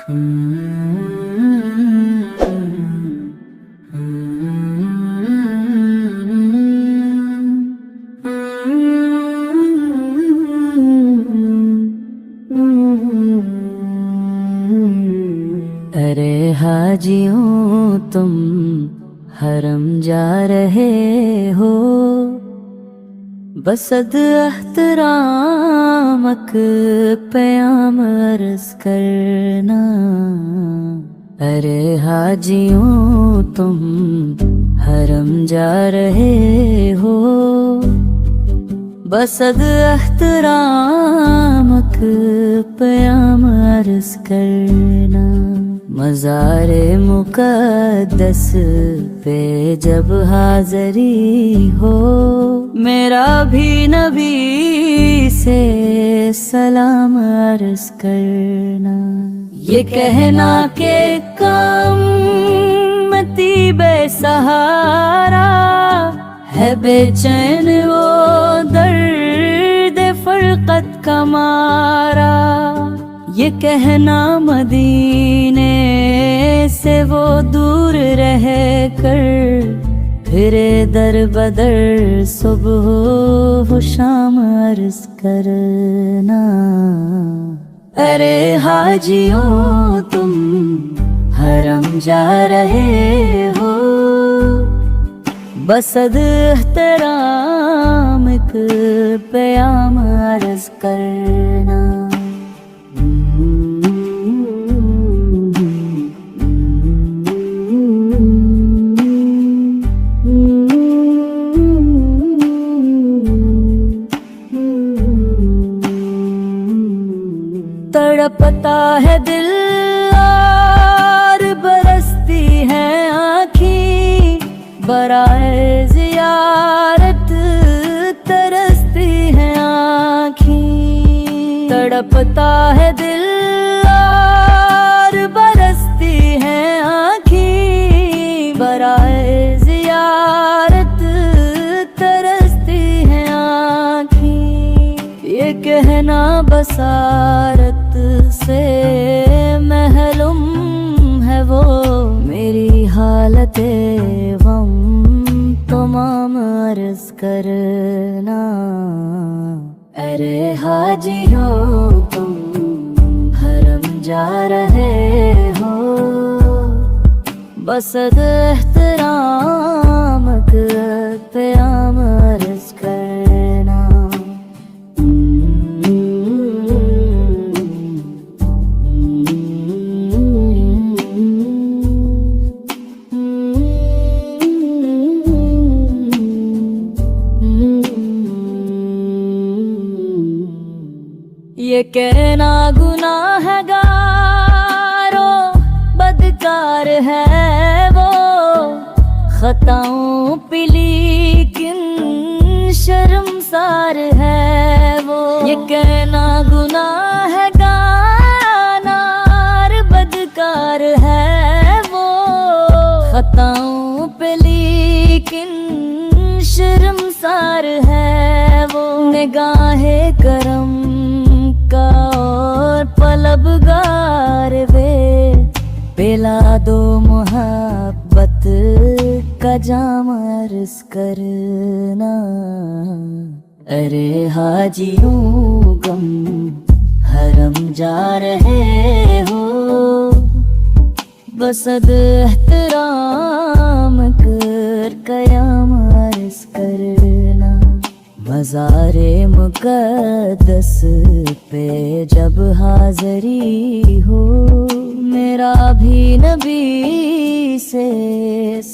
ارے حاجیوں تم حرم جا رہے ہو، بسد احترامک پیام عرض کرنا۔ ارے حاجیوں تم حرم جا رہے ہو، بسد احترامک پیام عرض کرنا۔ مزار مقدس پہ جب حاضری ہو، میرا بھی نبی سے سلام عرض کرنا۔ یہ کہنا کہ کامتی بے سہارا ہے، بے چین وہ درد فرقت کا مارا۔ یہ کہنا مدینے سے وہ دور رہ کر پھرے در بدر صبح و شام عرض کرنا۔ ارے حاجیوں تم حرم جا رہے ہو، بسد احترامک پیام عرض کرنا۔ تڑپتا ہے دل اور برستی ہے آنکھیں، برائے زیارت ترستی ہے آنکھیں۔ تڑپتا ہے دل اور برستی ہے آنکھیں، برائے زیارت ترستی ہے آنکھیں۔ یہ کہنا بصارت سے محروم ہے وہ، میری حالت غم تمام عرض کرنا۔ ارے حاجیوں تم حرم جا رہے ہو، بسد احترامک پیام عرض کرنا۔ یہ کہنا گناہ گار و بدکار ہے وہ، خطاؤں پہ لیکن شرمسار ہے وہ۔ یہ کہنا گناہ گار بدکار ہے وہ، خطاؤں پہ لیکن شرمسار ہے وہ۔ نگاہ کرم کا اور طلبگار وے، پلا دو محبت کا جام عرض کرنا۔ ارے حاجیوں غم حرم جا رہے ہو، بسد احترام کر قیام عرض کرنا۔ مزار مقدس پہ جب حاضری ہو، میرا بھی نبی سے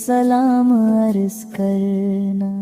سلام عرض کرنا۔